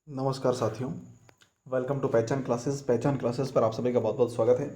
नमस्कार साथियों, welcome to पहचान क्लासेस पर आप सभी का बहुत बहुत स्वागत है।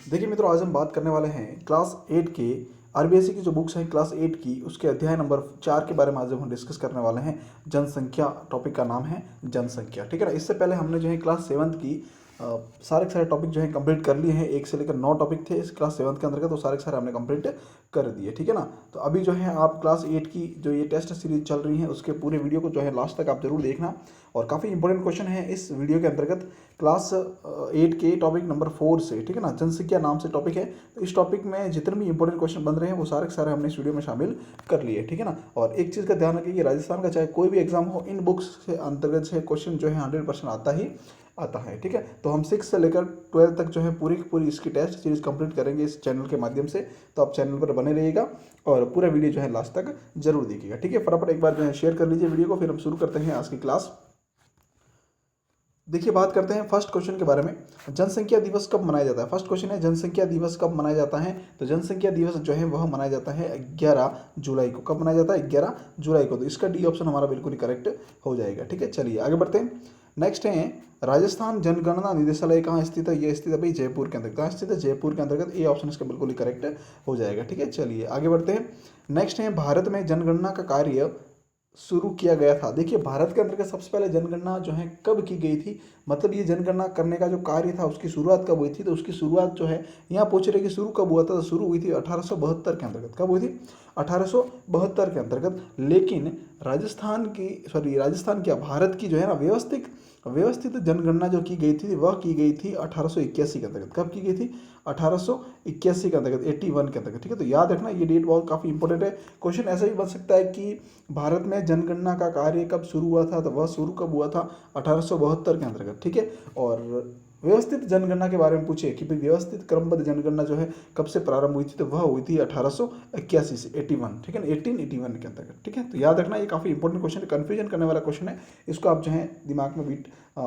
देखिए मित्रों, आज हम बात करने वाले हैं क्लास 8 के आरबीएसई की जो बुक्स हैं क्लास 8 की, उसके अध्याय नंबर 4 के बारे में आज हम डिस्कस करने वाले हैं। जनसंख्या, टॉपिक का नाम है जनसंख्या, ठीक है ना। इससे पहले हमने जो है क्लास 7 की सारे के सारे टॉपिक जो है कंप्लीट कर लिए हैं। 1 से लेकर 9 टॉपिक थे इस क्लास 7 के अंतर्गत, तो सारे के सारे हमने कंप्लीट कर दिए, ठीक है ना। तो अभी जो है आप क्लास 8 की जो ये टेस्ट सीरीज चल रही है उसके पूरे वीडियो को जो है लास्ट तक आप जरूर देखना। और काफ़ी इंपॉर्टेंट क्वेश्चन है इस वीडियो के अंतर्गत क्लास 8 के टॉपिक नंबर 4 से, ठीक है ना। जनसंख्या नाम से टॉपिक है, तो इस टॉपिक में जितने भी इंपॉर्टेंट क्वेश्चन बन रहे हैं वो सारे के सारे हमने इस वीडियो में शामिल कर लिए, ठीक है ना। और एक चीज़ का ध्यान रखिए कि राजस्थान का चाहे कोई भी एग्जाम हो, इन बुक्स से अंतर्गत से क्वेश्चन जो है 100% आता है, ठीक है। तो हम 6 से लेकर 12 तक जो है पूरी की पूरी इसकी टेस्ट सीरीज कंप्लीट करेंगे इस चैनल के माध्यम से। तो आप चैनल पर बने रहिएगा और पूरा वीडियो जो है लास्ट तक जरूर देखिएगा, ठीक है। फटाफट एक बार जो है शेयर कर लीजिए वीडियो को, फिर हम शुरू करते हैं आज की क्लास। देखिए, बात करते हैं फर्स्ट क्वेश्चन के बारे में। जनसंख्या दिवस कब मनाया जाता है? फर्स्ट क्वेश्चन है जनसंख्या दिवस कब मनाया जाता है। तो जनसंख्या दिवस जो है वह मनाया जाता है 11 जुलाई को। कब मनाया जाता है? 11 जुलाई को। तो इसका डी ऑप्शन हमारा बिल्कुल ही करेक्ट हो जाएगा, ठीक है। चलिए आगे बढ़ते हैं। नेक्स्ट है राजस्थान जनगणना निदेशालय कहाँ स्थित है? ये स्थित है भाई जयपुर के अंतर्गत। कहाँ स्थित है? जयपुर के अंतर्गत। ए ऑप्शन इसका बिल्कुल ही करेक्ट हो जाएगा, ठीक है। चलिए आगे बढ़ते हैं। नेक्स्ट है भारत में जनगणना का कार्य शुरू किया गया था। देखिए, भारत के अंतर्गत सबसे पहले जनगणना जो है कब की गई थी, मतलब ये जनगणना करने का जो कार्य था उसकी शुरुआत कब हुई थी? तो उसकी शुरुआत जो है यहाँ पूछ रहे कि शुरू कब हुआ था, तो शुरू हुई थी 1872 के अंतर्गत। कब हुई थी? 1872 के अंतर्गत। लेकिन राजस्थान क्या, भारत की जो है ना व्यवस्थित जनगणना जो की गई थी वह की गई थी 1881 के अंतर्गत। कब की गई थी? 1881 के अंतर्गत, 81 के अंतर्गत, ठीक है। तो याद रखना ये डेट बहुत काफ़ी इंपॉर्टेंट है। क्वेश्चन ऐसा भी बन सकता है कि भारत में जनगणना का कार्य कब शुरू हुआ था, तो वह शुरू कब हुआ था? 1872 के अंतर्गत, ठीक है। और व्यवस्थित जनगणना के बारे में पूछे कि भाई व्यवस्थित क्रमबद्ध जनगणना जो है कब से प्रारंभ हुई थी, तो वह हुई थी 1881 से 81, ठीक है ना, 1881 के अंतर्गत, ठीक है। तो याद रखना ये काफ़ी इंपॉर्टेंट क्वेश्चन है, कन्फ्यूजन करने वाला क्वेश्चन है। इसको आप जो है दिमाग में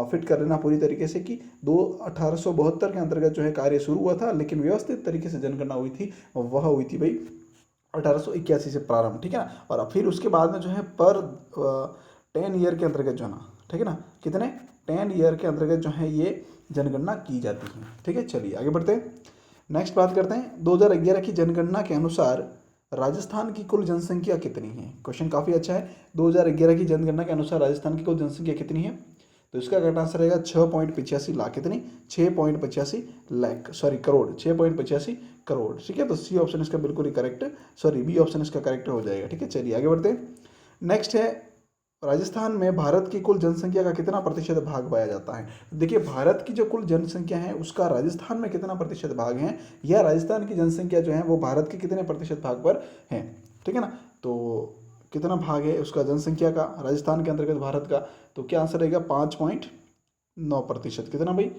फिट कर लेना पूरी तरीके से कि 1872 के अंतर्गत जो है कार्य शुरू हुआ था, लेकिन व्यवस्थित तरीके से जनगणना हुई थी वह हुई थी भाई 1881 से प्रारंभ, ठीक है ना। और फिर उसके बाद में जो है पर 10 ईयर के अंतर्गत जो है ना, ठीक है ना, कितने 10 ईयर के अंतर्गत जो है ये जनगणना की जाती है, ठीक है। चलिए आगे बढ़ते हैं। नेक्स्ट बात करते हैं 2011 की जनगणना के अनुसार राजस्थान की कुल जनसंख्या कितनी है? क्वेश्चन काफ़ी अच्छा है। 2011 की जनगणना के अनुसार राजस्थान की कुल जनसंख्या कितनी है? तो इसका करेक्ट आंसर रहेगा 6.85 लाख। कितनी? 6.85 लाख, सॉरी करोड़, 6.85 करोड़, ठीक है। तो सी ऑप्शन इसका बिल्कुल ही करेक्ट, सॉरी बी ऑप्शन इसका करेक्ट हो जाएगा, ठीक है। चलिए आगे बढ़ते हैं। नेक्स्ट है राजस्थान में भारत की कुल जनसंख्या का कितना प्रतिशत भाग पाया जाता है? देखिए, भारत की जो कुल जनसंख्या है उसका राजस्थान में कितना प्रतिशत भाग है, या राजस्थान की जनसंख्या जो है वो भारत के कितने प्रतिशत भाग पर है, ठीक है ना। तो कितना भाग है उसका जनसंख्या का राजस्थान के अंतर्गत भारत का? तो क्या आंसर रहेगा? 5.9%। कितना भाई?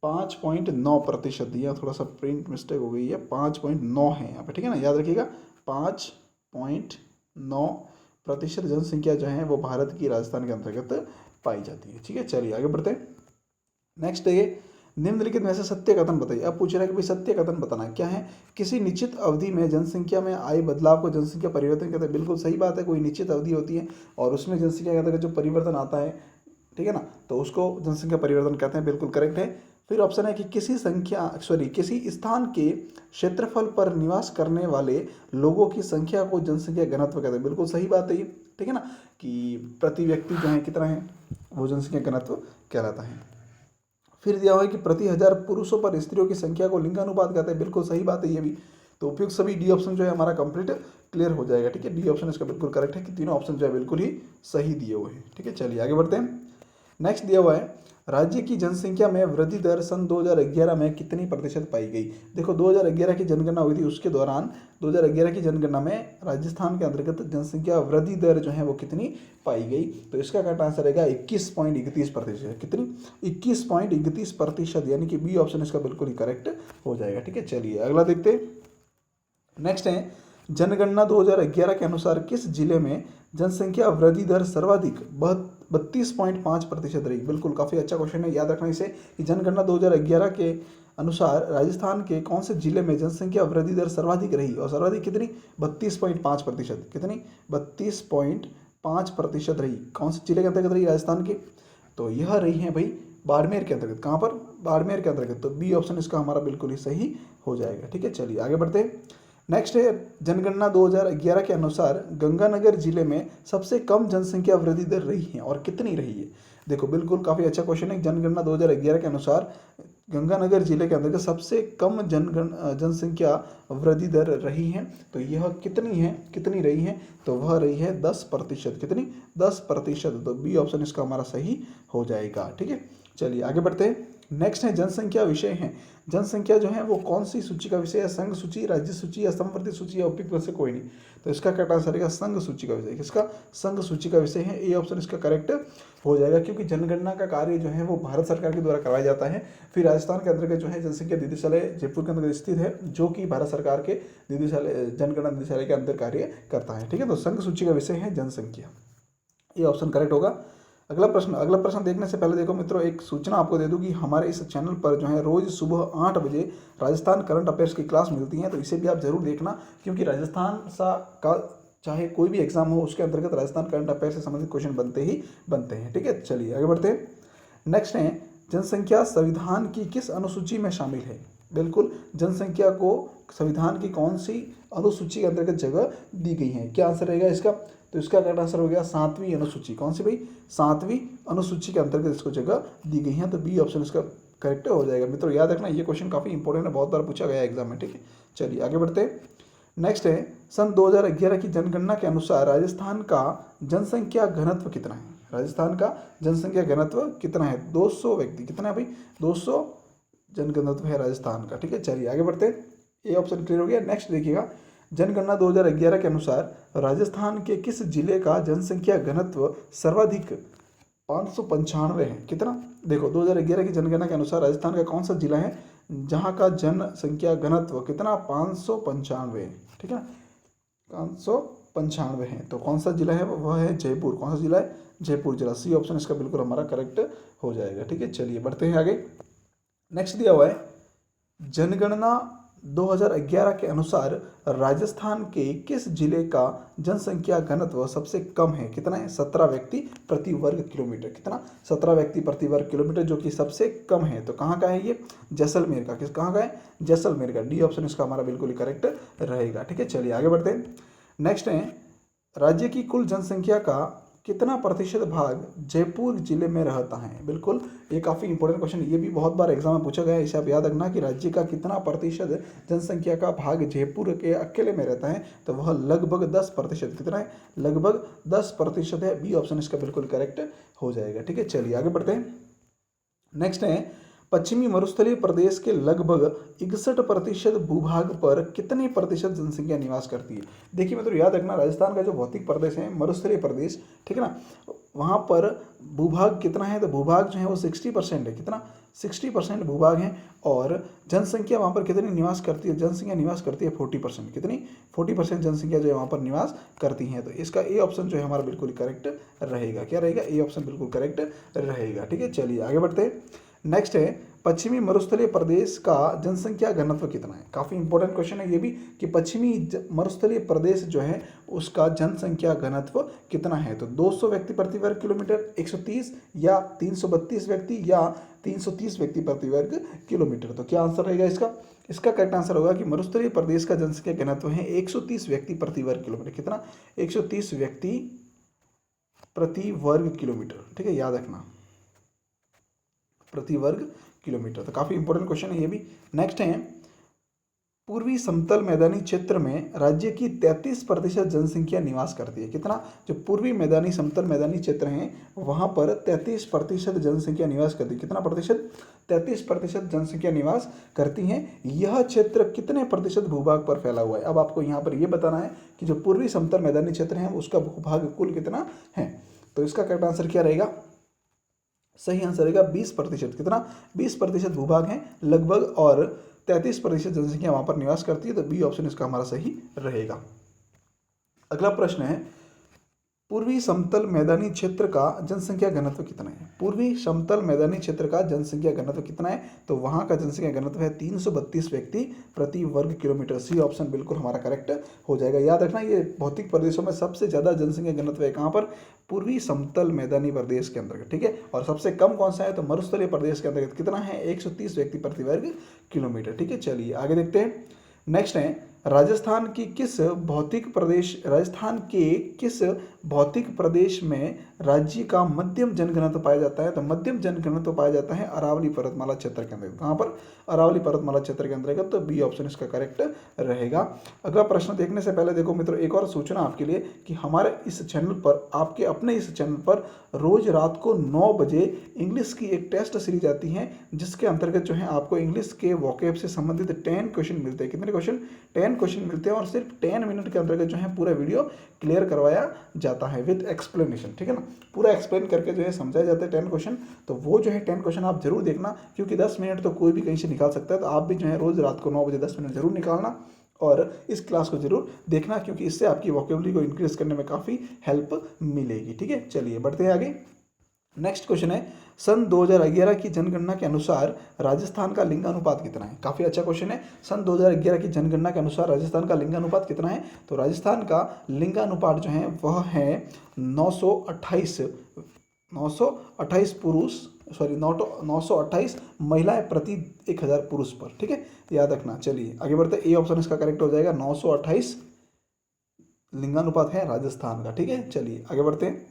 5.9%। दिया, थोड़ा सा प्रिंट मिस्टेक हो गई है, 5.9 है यहाँ पे, ठीक है ना। याद रखिएगा 5.9% जनसंख्या जो है वो भारत की राजस्थान के अंतर्गत पाई जाती है, ठीक है। चलिए आगे बढ़ते हैं। नेक्स्ट है ये निम्नलिखित में से सत्य कथन बताइए। अब पूछ रहा है कि भाई सत्य कथन बताना है, क्या है? किसी निश्चित अवधि में जनसंख्या में आए बदलाव को जनसंख्या परिवर्तन कहते हैं। बिल्कुल सही बात है, कोई निश्चित अवधि होती है और उसमें जनसंख्या के अंतर्गत जो परिवर्तन आता है, ठीक है ना, तो उसको जनसंख्या परिवर्तन कहते हैं, बिल्कुल करेक्ट है। फिर ऑप्शन है कि किसी स्थान के क्षेत्रफल पर निवास करने वाले लोगों की संख्या को जनसंख्या घनत्व कहते हैं। बिल्कुल सही बात है ये, ठीक है ना, कि प्रति व्यक्ति जो है कितना है वो जनसंख्या घनत्व कहलाता है। फिर दिया हुआ है कि प्रति 1000 पुरुषों पर स्त्रियों की संख्या को लिंगानुपात कहते हैं। बिल्कुल सही बात है ये भी। तो उपयुक्त सभी डी ऑप्शन जो है हमारा कंप्लीट क्लियर हो जाएगा, ठीक है। डी ऑप्शन इसका बिल्कुल करेक्ट है कि तीनों ऑप्शन जो है बिल्कुल ही सही दिए हुए हैं, ठीक है। चलिए आगे बढ़ते हैं। नेक्स्ट दिया हुआ है राज्य की जनसंख्या में वृद्धि दर सन 2011 में कितनी प्रतिशत पाई गई? देखो, 2011 की जनगणना हुई थी, उसके दौरान 2011 की जनगणना में राजस्थान के अंतर्गत जनसंख्या वृद्धि दर जो है वो कितनी पाई गई? तो इसका करेक्ट आंसर रहेगा 21.31%। कितनी? 21.31%, यानी कि बी ऑप्शन इसका बिल्कुल ही करेक्ट हो जाएगा, ठीक है। चलिए अगला देखते हैं। नेक्स्ट है जनगणना 2011 के अनुसार किस जिले में जनसंख्या वृद्धि दर सर्वाधिक 32.5% रही? बिल्कुल काफ़ी अच्छा क्वेश्चन है, याद रखना इसे कि जनगणना 2011 के अनुसार राजस्थान के कौन से जिले में जनसंख्या वृद्धि दर सर्वाधिक रही, और सर्वाधिक कितनी? 32.5%। कितनी? 32.5% रही। कौन से जिले के अंतर्गत रही राजस्थान के? तो यह रही है भाई बाड़मेर के अंतर्गत। कहाँ पर? बाड़मेर के अंतर्गत। तो बी ऑप्शन इसका हमारा बिल्कुल ही सही हो जाएगा। ठीक है, चलिए आगे बढ़ते हैं। नेक्स्ट है जनगणना 2011 के अनुसार गंगानगर जिले में सबसे कम जनसंख्या वृद्धि दर रही है और कितनी रही है? देखो बिल्कुल काफ़ी अच्छा क्वेश्चन है। जनगणना 2011 के अनुसार गंगानगर जिले के अंतर्गत सबसे कम जनसंख्या वृद्धि दर रही है, तो यह कितनी रही है? तो वह रही है 10%। कितनी? 10%। तो बी ऑप्शन इसका हमारा सही हो जाएगा। ठीक है, चलिए आगे बढ़ते हैं। नेक्स्ट है जनसंख्या विषय है। जनसंख्या जो है वो कौन सी सूची का विषय है? संघ सूची, राज्य सूची या संवर्धित सूची या उपयुक्त में से कोई नहीं। तो इसका करेक्ट आंसर रहेगा संघ सूची का विषय। किसका? संघ सूची का विषय है। ए ऑप्शन इसका करेक्ट हो जाएगा, क्योंकि जनगणना का कार्य जो है वो भारत सरकार के द्वारा करवाया जाता है। फिर राजस्थान के अंतर्गत जो है जनसंख्या निदेशालय जयपुर के अंतर्गत स्थित है, जो कि भारत सरकार के निदेशालय जनगणना निदेशालय के अंदर कार्य करता है। ठीक है, तो संघ सूची का विषय है जनसंख्या। ये ऑप्शन करेक्ट होगा। अगला प्रश्न देखने से पहले देखो मित्रों, एक सूचना आपको दे दूं कि हमारे इस चैनल पर जो है रोज सुबह 8 बजे राजस्थान करंट अफेयर्स की क्लास मिलती है, तो इसे भी आप जरूर देखना, क्योंकि राजस्थान का चाहे कोई भी एग्जाम हो उसके अंतर्गत राजस्थान करंट अफेयर से संबंधित क्वेश्चन बनते हैं। ठीक है, चलिए आगे बढ़ते हैं। नेक्स्ट है जनसंख्या संविधान की किस अनुसूची में शामिल है? बिल्कुल, जनसंख्या को संविधान की कौन सी अनुसूची के अंतर्गत जगह दी गई है? क्या आंसर रहेगा इसका? तो इसका करेक्ट आंसर हो गया 7वीं अनुसूची। कौन सी भाई? 7वीं अनुसूची के अंतर्गत इसको जगह दी गई है। तो बी ऑप्शन इसका करेक्ट हो जाएगा। मित्रों याद रखना, ये क्वेश्चन काफ़ी इंपॉर्टेंट है, बहुत बार पूछा गया एग्जाम में। ठीक है, चलिए आगे बढ़ते हैं। नेक्स्ट है सन 2011 की जनगणना के अनुसार राजस्थान का जनसंख्या घनत्व कितना है? राजस्थान का जनसंख्या घनत्व कितना है? 200 व्यक्ति। कितना है भाई? 200 जनघनत्व है राजस्थान का। ठीक है, चलिए आगे बढ़ते हैं। ये ऑप्शन क्लियर हो गया। नेक्स्ट देखिएगा, जनगणना 2011 के अनुसार राजस्थान के किस जिले का जनसंख्या घनत्व सर्वाधिक 595 है? कितना? देखो 2011 की जनगणना के अनुसार राजस्थान का कौन सा जिला है जहां का जनसंख्या घनत्व कितना? 595 है। ठीक है, 595 है। तो कौन सा जिला है? वह है जयपुर। कौन सा जिला है? जयपुर जिला। सी ऑप्शन इसका बिल्कुल हमारा करेक्ट हो जाएगा। ठीक है, चलिए बढ़ते हैं आगे। नेक्स्ट दिया हुआ है जनगणना 2011 के अनुसार राजस्थान के किस जिले का जनसंख्या घनत्व सबसे कम है? कितना है? 17 व्यक्ति प्रति वर्ग किलोमीटर। कितना? 17 व्यक्ति प्रति वर्ग किलोमीटर, जो कि सबसे कम है। तो कहाँ का है ये? जैसलमेर का। कहाँ का है? जैसलमेर का। डी ऑप्शन इसका हमारा बिल्कुल करेक्ट रहेगा। ठीक है, चलिए आगे बढ़ते हैं। नेक्स्ट है राज्य की कुल जनसंख्या का कितना प्रतिशत भाग जयपुर जिले में रहता है? बिल्कुल, ये काफ़ी इंपॉर्टेंट क्वेश्चन, ये भी बहुत बार एग्जाम में पूछा गया है। इसे आप याद रखना कि राज्य का कितना प्रतिशत जनसंख्या का भाग जयपुर के अकेले में रहता है, तो वह लगभग 10%। कितना है? लगभग 10% है। बी ऑप्शन इसका बिल्कुल करेक्ट हो जाएगा। ठीक है, चलिए आगे बढ़ते हैं। नेक्स्ट है पश्चिमी मरुस्थलीय प्रदेश के लगभग 61% भूभाग पर कितने प्रतिशत जनसंख्या निवास करती है? देखिए मतलब याद रखना, राजस्थान का जो भौतिक प्रदेश है मरुस्थलीय प्रदेश, ठीक है ना, वहाँ पर भूभाग कितना है? तो भूभाग जो है वो 60% है। कितना? 60% भूभाग है। और जनसंख्या वहाँ पर कितनी निवास करती है? जनसंख्या निवास करती है 40%। कितनी? 40% जनसंख्या जो है वहाँ पर निवास करती है। तो इसका ए ऑप्शन जो है हमारा बिल्कुल करेक्ट रहेगा। क्या रहेगा? ए ऑप्शन बिल्कुल करेक्ट रहेगा। ठीक है, चलिए आगे बढ़ते हैं। नेक्स्ट है पश्चिमी मरुस्थलीय प्रदेश का जनसंख्या घनत्व कितना है? काफ़ी इंपॉर्टेंट क्वेश्चन है ये भी, कि पश्चिमी मरुस्थलीय प्रदेश जो है उसका जनसंख्या घनत्व कितना है? तो 200 व्यक्ति प्रति वर्ग किलोमीटर, 130 या 332 व्यक्ति या 330 व्यक्ति प्रति वर्ग किलोमीटर। तो क्या आंसर रहेगा इसका? इसका करेक्ट आंसर होगा कि मरुस्थलीय प्रदेश का जनसंख्या घनत्व है 130 व्यक्ति प्रति वर्ग किलोमीटर। कितना? 130 व्यक्ति प्रति वर्ग किलोमीटर। ठीक है, याद रखना, प्रति वर्ग किलोमीटर। तो काफ़ी इंपॉर्टेंट क्वेश्चन है ये भी। नेक्स्ट है पूर्वी समतल मैदानी क्षेत्र में राज्य की 33% जनसंख्या निवास करती है। कितना? जो पूर्वी मैदानी समतल मैदानी क्षेत्र हैं वहाँ पर 33% जनसंख्या निवास करती है। कितना प्रतिशत? 33% जनसंख्या निवास करती है। यह क्षेत्र कितने प्रतिशत भूभाग पर फैला हुआ है? अब आपको यहाँ पर यह बताना है कि जो पूर्वी समतल मैदानी क्षेत्र है उसका भूभाग कुल कितना है। तो इसका करेक्ट आंसर क्या रहेगा? सही आंसर रहेगा 20%। कितना? 20% भूभाग है लगभग, और 33% जनसंख्या वहां पर निवास करती है। तो बी ऑप्शन इसका हमारा सही रहेगा। अगला प्रश्न है पूर्वी समतल मैदानी क्षेत्र का जनसंख्या घनत्व कितना है? पूर्वी समतल मैदानी क्षेत्र का जनसंख्या घनत्व कितना है? तो वहाँ का जनसंख्या घनत्व है 332 व्यक्ति प्रति वर्ग किलोमीटर। सी ऑप्शन बिल्कुल हमारा करेक्ट हो जाएगा। याद रखना, ये भौतिक प्रदेशों में सबसे ज़्यादा जनसंख्या घनत्व है कहाँ पर? पूर्वी समतल मैदानी प्रदेश के अंतर्गत, ठीक है। और सबसे कम कौन सा है? तो मरुस्थलीय प्रदेश के अंतर्गत कितना है? 130 व्यक्ति प्रति वर्ग किलोमीटर, ठीक है। चलिए आगे देखते हैं। नेक्स्ट है, राजस्थान के किस भौतिक प्रदेश में राज्य का मध्यम जनघनत्व पाया जाता है? तो मध्यम जनघनत्व पाया जाता है अरावली पर्वतमाला क्षेत्र के अंतर्गत। कहाँ पर? अरावली पर्वतमाला क्षेत्र के अंतर्गत। तो बी ऑप्शन इसका करेक्ट रहेगा। अगला प्रश्न देखने से पहले देखो मित्रों, एक और सूचना आपके लिए कि हमारे इस चैनल पर, आपके अपने इस चैनल पर रोज रात को 9 बजे इंग्लिश की एक टेस्ट सीरीज आती है, जिसके अंतर्गत जो है आपको इंग्लिश के वोकैब से संबंधित 10 क्वेश्चन मिलते हैं। कितने क्वेश्चन? 10 क्वेश्चन मिलते हैं और सिर्फ 10 मिनट के अंतर्गत जो है पूरा वीडियो क्लियर करवाया जाता है विद एक्सप्लेनेशन, ठीक है ना। पूरा एक्सप्लेन करके जो है समझाया जाता है 10 क्वेश्चन। तो वो जो है 10 क्वेश्चन आप जरूर देखना, क्योंकि 10 मिनट तो कोई भी कहीं से निकाल सकता है। तो आप भी जो है रोज रात को 9 बजे 10 मिनट जरूर निकालना और इस क्लास को जरूर देखना, क्योंकि इससे आपकी वोकैबुलरी को इंक्रीज करने में काफ़ी हेल्प मिलेगी, ठीक है। चलिए बढ़ते हैं आगे। नेक्स्ट क्वेश्चन है, सन 2011 की जनगणना के अनुसार राजस्थान का लिंगानुपात कितना है? काफ़ी अच्छा क्वेश्चन है। सन 2011 की जनगणना के अनुसार राजस्थान का लिंगानुपात कितना है? तो राजस्थान का लिंगानुपात जो है वह है 928 पुरुष, 928 महिलाएं प्रति 1000 पुरुष पर, ठीक है। याद रखना। चलिए आगे बढ़ते हैं। ए ऑप्शन इसका करेक्ट हो जाएगा। 928 लिंगानुपात है राजस्थान का, ठीक है। चलिए आगे बढ़ते हैं।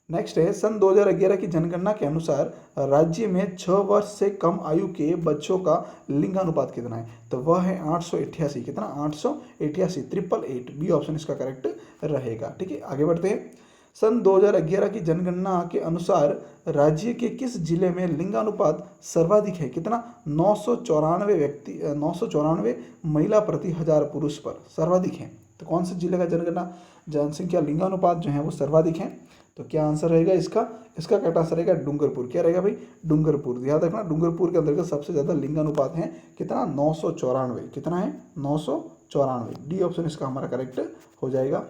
नेक्स्ट है, सन 2011 की जनगणना के अनुसार राज्य में 6 वर्ष से कम आयु के बच्चों का लिंगानुपात कितना है? तो वह है 888। कितना? 888, 888। बी ऑप्शन इसका करेक्ट रहेगा, ठीक है। आगे बढ़ते हैं। सन 2011 की जनगणना के अनुसार राज्य के किस जिले में लिंगानुपात सर्वाधिक है? कितना? 994 महिला प्रति 1000 पुरुष पर सर्वाधिक है। तो कौन से जिले का जनसंख्या लिंगानुपात जो है वो सर्वाधिक है? तो क्या आंसर रहेगा इसका? इसका करेक्ट आंसर रहेगा डूंगरपुर। क्या रहेगा भाई? डूंगरपुर। याद रखना, डूंगरपुर के अंतर्गत सबसे ज़्यादा लिंगानुपात है। कितना? 994। कितना है? 994। डी ऑप्शन इसका हमारा करेक्ट हो जाएगा।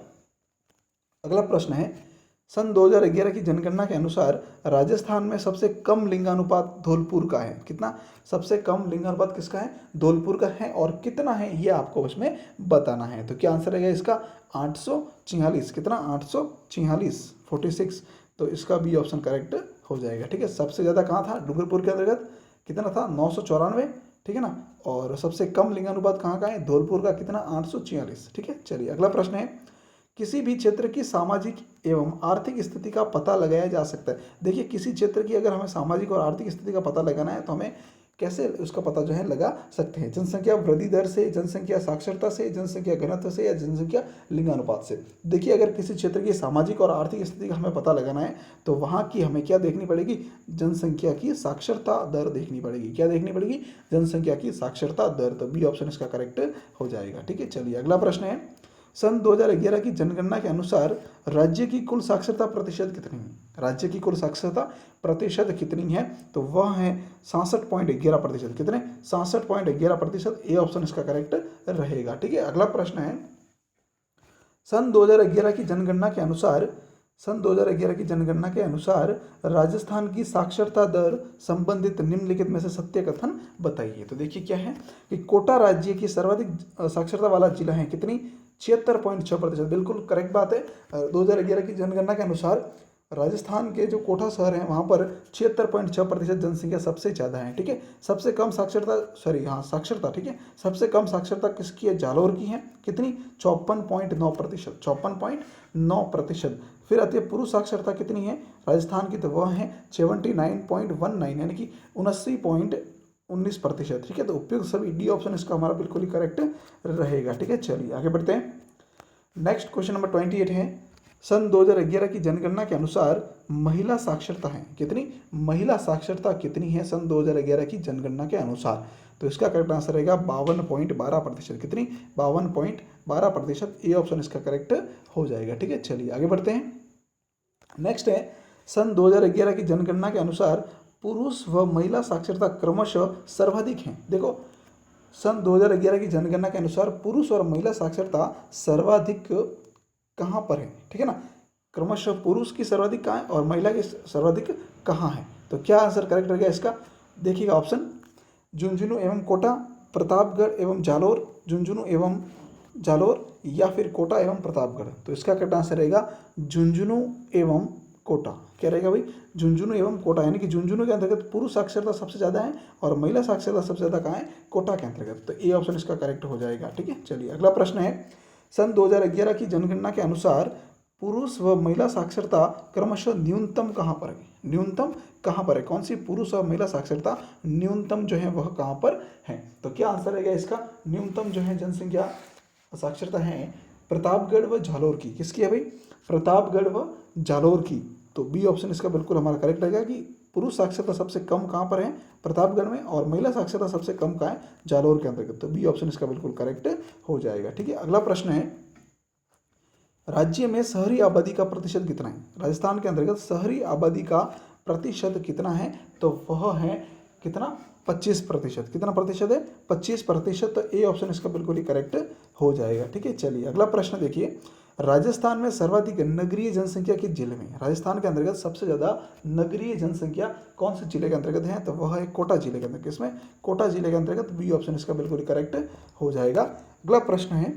अगला प्रश्न है, सन 2011 की जनगणना के अनुसार राजस्थान में सबसे कम लिंगानुपात धौलपुर का है। कितना? सबसे कम लिंगानुपात किसका है? धौलपुर का है। और कितना है ये आपको उसमें बताना है। तो क्या आंसर रहेगा इसका? 846। कितना? 846, 46। तो इसका बी ऑप्शन करेक्ट हो जाएगा, ठीक है। सबसे ज़्यादा कहाँ था? डूंगरपुर के अंतर्गत। कितना था? 994, ठीक है ना। और सबसे कम लिंगानुपात कहाँ का है? धौलपुर का। कितना? 846, ठीक है। चलिए अगला प्रश्न है, किसी भी क्षेत्र की सामाजिक एवं आर्थिक स्थिति का पता लगाया जा सकता है। देखिए, किसी क्षेत्र की अगर हमें सामाजिक और आर्थिक स्थिति का पता लगाना है तो हमें कैसे उसका पता जो है लगा सकते हैं? जनसंख्या वृद्धि दर से, जनसंख्या साक्षरता से, जनसंख्या घनत्व से, या जनसंख्या लिंगानुपात से। देखिए, अगर किसी क्षेत्र की सामाजिक और आर्थिक स्थिति का हमें पता लगाना है तो वहाँ की हमें क्या देखनी पड़ेगी? जनसंख्या की साक्षरता दर देखनी पड़ेगी। क्या देखनी पड़ेगी? जनसंख्या की साक्षरता दर। तो बी ऑप्शन इसका करेक्ट हो जाएगा, ठीक है। चलिए अगला प्रश्न है, सन 2011 की जनगणना के अनुसार राज्य की कुल साक्षरता प्रतिशत कितनी है? राज्य की कुल साक्षरता प्रतिशत कितनी है? तो वह है 66.11%। कितने? 66.11%। ए ऑप्शन इसका करेक्ट रहेगा, ठीक है। अगला प्रश्न है, सन 2011 की जनगणना के अनुसार राजस्थान की साक्षरता दर संबंधित निम्नलिखित में से सत्य कथन बताइए। तो देखिए क्या है कि कोटा राज्य की सर्वाधिक साक्षरता वाला जिला है। कितनी? 76.6%। बिल्कुल करेक्ट बात है। 2011 की जनगणना के अनुसार राजस्थान के जो कोटा शहर है वहाँ पर 76.6% जनसंख्या सबसे ज़्यादा है, ठीक है। सबसे कम साक्षरता, साक्षरता, ठीक है। सबसे कम साक्षरता किसकी है? जालौर की है। कितनी? 54.9%। 54.9%। फिर आती है पुरुष साक्षरता कितनी है राजस्थान की? तो वह है 79.19, यानी कि 79.19%, ठीक है। तो उपयुक्त सभी। डी ऑप्शन इसका हमारा बिल्कुल ही करेक्ट रहेगा, ठीक है। चलिए आगे बढ़ते हैं। नेक्स्ट क्वेश्चन नंबर 28 है, सन 2011 की जनगणना के अनुसार महिला साक्षरता है। कितनी? महिला साक्षरता कितनी है सन 2011 की जनगणना के अनुसार? तो इसका करेक्ट आंसर रहेगा 52.12%। कितनी? 52.12%। ए ऑप्शन इसका करेक्ट हो जाएगा, ठीक है। चलिए आगे बढ़ते हैं। नेक्स्ट है, सन 2011 की जनगणना के अनुसार पुरुष व महिला साक्षरता क्रमशः सर्वाधिक है। देखो, सन 2011 की जनगणना के अनुसार पुरुष और महिला साक्षरता सर्वाधिक कहाँ पर है? ठीक है ना। क्रमशः पुरुष की सर्वाधिक कहाँ है और महिला की सर्वाधिक कहाँ है। तो क्या आंसर करेक्ट रहेगा इसका, देखिएगा ऑप्शन झुंझुनू एवं कोटा, प्रतापगढ़ एवं जालोर, झुंझुनू एवं जालोर, या फिर कोटा एवं प्रतापगढ़। तो इसका करेक्ट आंसर रहेगा झुंझुनू एवं कोटा। क्या रहेगा भाई, झुंझुनू एवं कोटा, यानी कि झुंझुनू के अंतर्गत पुरुष साक्षरता सबसे ज़्यादा है और महिला साक्षरता सबसे ज़्यादा कहाँ है, कोटा के अंतर्गत। तो ए ऑप्शन इसका करेक्ट हो जाएगा। ठीक है, चलिए अगला प्रश्न है, सन 2011 की जनगणना के अनुसार पुरुष व महिला साक्षरता क्रमशः न्यूनतम कहाँ पर है, न्यूनतम कहाँ पर है, कौन सी पुरुष और महिला साक्षरता न्यूनतम जो है वह कहाँ पर है। तो क्या आंसर रहेगा इसका, न्यूनतम जो है जनसंख्या साक्षरता है प्रतापगढ़ व जालोर की। किसकी है भाई, प्रतापगढ़ व जालोर की। तो बी ऑप्शन इसका बिल्कुल हमारा करेक्ट रहेगा कि पुरुष साक्षरता सबसे कम कहाँ पर है, प्रतापगढ़ में, और महिला साक्षरता सबसे कम कहाँ है, जालोर के अंतर्गत। तो बी ऑप्शन इसका बिल्कुल करेक्ट हो जाएगा। ठीक है, अगला प्रश्न है, राज्य में शहरी आबादी का प्रतिशत कितना है, राजस्थान के अंतर्गत शहरी आबादी का प्रतिशत कितना है। तो वह है कितना, 25%। कितना प्रतिशत है, 25%। तो ए ऑप्शन इसका बिल्कुल ही करेक्ट हो जाएगा। ठीक है, चलिए अगला प्रश्न देखिए, राजस्थान में सर्वाधिक नगरीय जनसंख्या किस जिले में, राजस्थान के अंतर्गत सबसे ज़्यादा नगरीय जनसंख्या कौन से जिले के अंतर्गत है। तो वह है कोटा जिले के अंतर्गत। किसमें, कोटा जिले के अंतर्गत। बी ऑप्शन इसका बिल्कुल ही करेक्ट हो जाएगा। अगला प्रश्न है,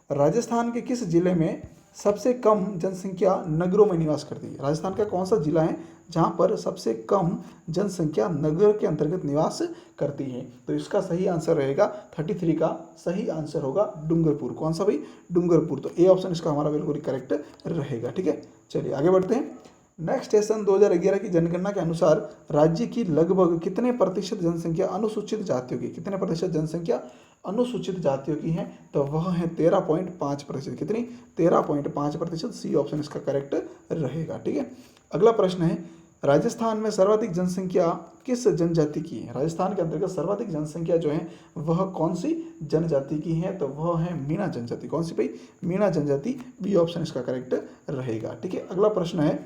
राजस्थान के किस जिले में सबसे कम जनसंख्या नगरों में निवास करती है, राजस्थान का कौन सा जिला है जहाँ पर सबसे कम जनसंख्या नगर के अंतर्गत निवास करती है। तो इसका सही आंसर रहेगा 33 का सही आंसर होगा डूंगरपुर। कौन सा भाई, डूंगरपुर। तो ए ऑप्शन इसका हमारा बिल्कुल करेक्ट रहेगा। ठीक है, चलिए आगे बढ़ते हैं। नेक्स्ट है, सन 2011 की जनगणना के अनुसार राज्य की लगभग कितने प्रतिशत जनसंख्या अनुसूचित जातियों की, कितने प्रतिशत जनसंख्या अनुसूचित जातियों की है। तो वह है 13.5%। कितनी, 13.5%। सी ऑप्शन इसका करेक्ट रहेगा। ठीक है, अगला प्रश्न है, राजस्थान में सर्वाधिक जनसंख्या किस जनजाति की है, राजस्थान के अंतर्गत सर्वाधिक जनसंख्या जो है वह कौन सी जनजाति की है। तो वह है मीणा जनजाति। कौन सी भाई, मीणा जनजाति। बी ऑप्शन इसका करेक्ट रहेगा। ठीक है, अगला प्रश्न है,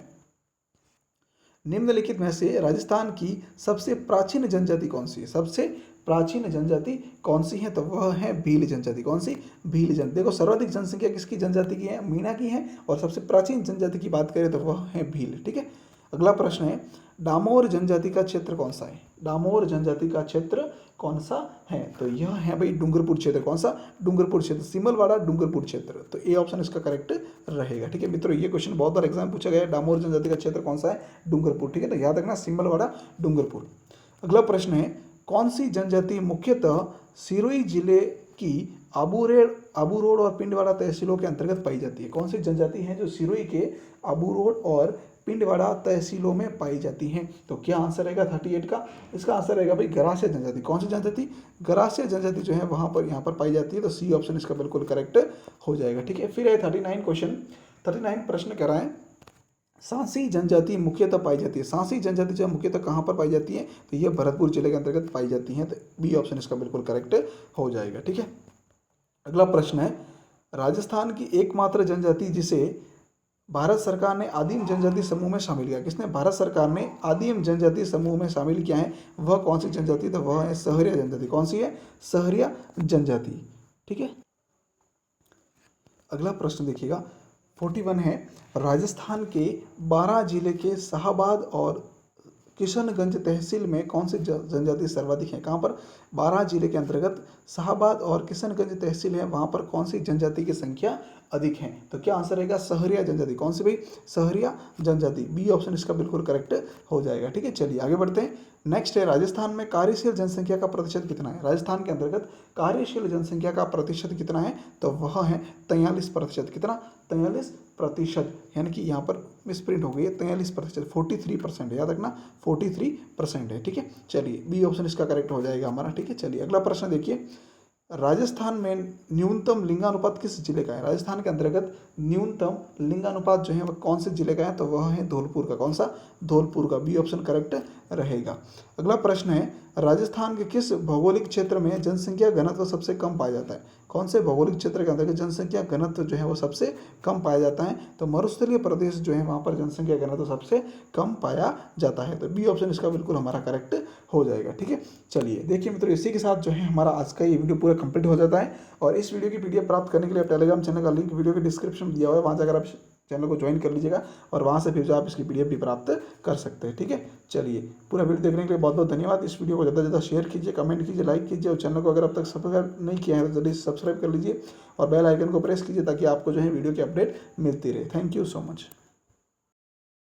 निम्नलिखित में से राजस्थान की सबसे प्राचीन जनजाति कौन सी है, सबसे प्राचीन जनजाति कौन सी है। तो वह है भील जनजाति। कौन सी, भील जनजाति। देखो सर्वाधिक जनसंख्या किसकी जनजाति की है, मीणा की है, और सबसे प्राचीन जनजाति की बात करें तो वह है भील। ठीक है, अगला प्रश्न है, डामोर जनजाति का क्षेत्र कौन सा है, डामोर जनजाति का क्षेत्र कौन सा है। तो यह है भाई डूंगरपुर क्षेत्र। कौन सा, डूंगरपुर क्षेत्र, सिमलवाड़ा डूंगरपुर क्षेत्र। तो ए ऑप्शन इसका करेक्ट रहेगा। ठीक है मित्रों, ये क्वेश्चन बहुत बार एग्जाम पूछा गया है, डामोर जनजाति का क्षेत्र कौन सा है, डूंगरपुर। ठीक है, तो याद रखना सिमलवाड़ा डूंगरपुर। अगला प्रश्न है, कौन सी जनजाति मुख्यतः सिरोही जिले की आबू रोड और पिंडवाड़ा तहसीलों के अंतर्गत पाई जाती है। कौन सी जनजाति है जो सिरोही के आबू रोड और पिंडवाड़ा तहसीलों में पाई जाती हैं। तो क्या आंसर रहेगा 38 का, इसका आंसर रहेगा भाई गरासिया जनजाति। कौन सी जनजाति, गरासिया जनजाति जो है वहाँ पर यहाँ पर पाई जाती है। तो सी ऑप्शन इसका बिल्कुल करेक्ट हो जाएगा। ठीक है, फिर है 39 क्वेश्चन। 39 प्रश्न कह रहा है, सांसी जनजाति मुख्यतः पाई जाती है। सांसी जनजाति जो मुख्यतः कहाँ पर पाई जाती है, तो ये भरतपुर जिले के अंतर्गत पाई जाती है। तो बी ऑप्शन इसका बिल्कुल करेक्ट हो जाएगा। ठीक है, अगला प्रश्न है, राजस्थान की एकमात्र जनजाति जिसे भारत सरकार ने आदिम जनजाति समूह में शामिल किया, किसने, भारत सरकार ने आदिम जनजाति समूह में शामिल किया है, वह कौन सी जनजाति, तो वह है सहरिया जनजाति। कौन सी है, सहरिया जनजाति। ठीक है, अगला प्रश्न देखिएगा 41 है, राजस्थान के 12 जिले के शाहबाद और किशनगंज तहसील में कौन सी जनजाति सर्वाधिक है। कहाँ पर, 12 जिले के अंतर्गत शाहबाद और किशनगंज तहसील है, वहाँ पर कौन सी जनजाति की संख्या अधिक है। तो क्या आंसर रहेगा, सहरिया जनजाति। कौन सी भाई, सहरिया जनजाति। बी ऑप्शन इसका बिल्कुल करेक्ट हो जाएगा। ठीक है, चलिए आगे बढ़ते हैं। नेक्स्ट है, राजस्थान में कार्यशील जनसंख्या का प्रतिशत कितना है। राजस्थान के अंतर्गत कार्यशील जनसंख्या का प्रतिशत कितना है, तो वह है 43%। कितना, 43%, यानी कि यहाँ पर मिसप्रिंट हो गई है, 43%, 43%, याद रखना 43% है। ठीक है, चलिए बी ऑप्शन इसका करेक्ट हो जाएगा हमारा। ठीक है, चलिए अगला प्रश्न देखिए, राजस्थान में न्यूनतम लिंगानुपात किस जिले का है। राजस्थान के अंतर्गत न्यूनतम लिंगानुपात जो है वह कौन से जिले का है, तो वह है धौलपुर का। कौन सा, धौलपुर का। बी ऑप्शन करेक्ट रहेगा। अगला प्रश्न है, राजस्थान के किस भौगोलिक क्षेत्र में जनसंख्या घनत्व सबसे कम पाया जाता है। कौन से भौगोलिक क्षेत्र के अंतर्गत जनसंख्या घनत्व जो है वो सबसे कम पाया जाता है, तो मरुस्थलीय प्रदेश जो है वहाँ पर जनसंख्या घनत्व सबसे कम पाया जाता है। तो बी ऑप्शन इसका बिल्कुल हमारा करेक्ट हो जाएगा। ठीक है, चलिए देखिए मित्रों, इसी के साथ जो है हमारा आज का ये वीडियो पूरा कंप्लीट हो जाता है। और इस वीडियो की PDF प्राप्त करने के लिए टेलीग्राम चैनल का लिंक वीडियो के डिस्क्रिप्शन में दिया हुआ है, वहाँ जाकर आप चैनल को ज्वाइन कर लीजिएगा और वहाँ से फिर जो आप इसकी PDF भी प्राप्त कर सकते हैं। ठीक है, चलिए पूरा वीडियो देखने के लिए बहुत बहुत धन्यवाद। इस वीडियो को ज़्यादा से ज़्यादा शेयर कीजिए, कमेंट कीजिए, लाइक कीजिए और चैनल को अगर अब तक सब्सक्राइब नहीं किया है तो जल्दी सब्सक्राइब कर लीजिए और बेल आइकन को प्रेस कीजिए ताकि आपको जो है वीडियो की अपडेट मिलती रहे। Thank you so much.